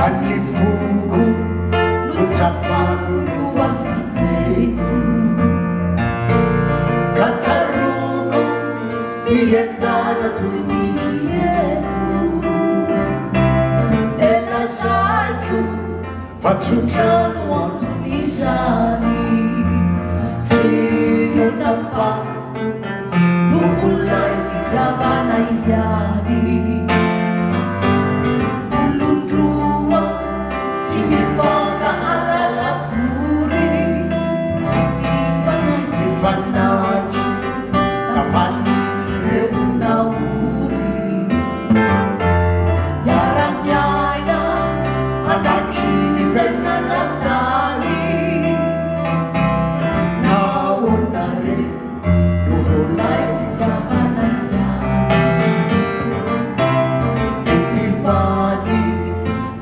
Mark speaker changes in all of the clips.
Speaker 1: Alifuku Nutsapaku Nuwafiteku Kataruku Iyendana Tunieku Della Saiku Fatsuchano Antunisani Sino napa Nukulay Fitavana Iyani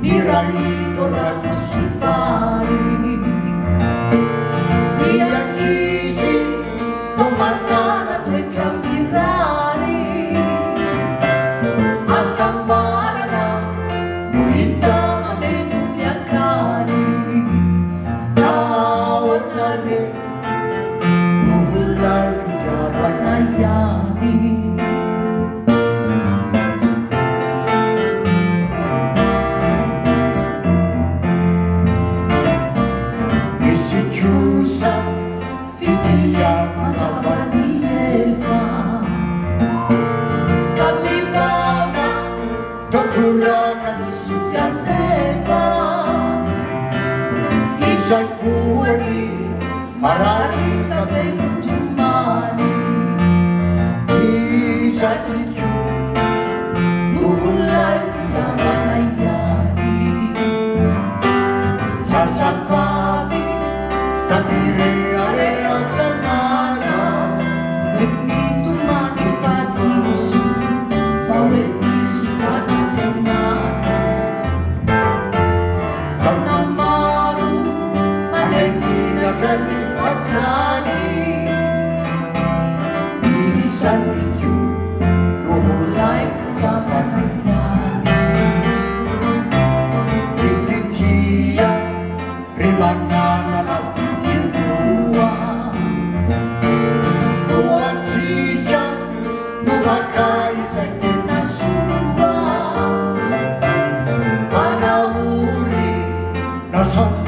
Speaker 1: Mirai torang sifari Miyakisi Tomanana tuentra mirari Asambarana Nuhita mamenunyakani Nawanare Nuhulai Yabanayani Fitia matavani Eva Kami vama Dokura kami sufyateva Isai fuani Marari kabenu tumani Isai liku Nuhulai fitia manayani Sasafavi Tapire area kanana Begitu manifatisu Fawetisu fatitena Karena maru Manenina kami patrani Irisan liku Nuhulai fitapanayani Divitia Ribanana lapi Nubakai sakina suwa Panahuri Nasam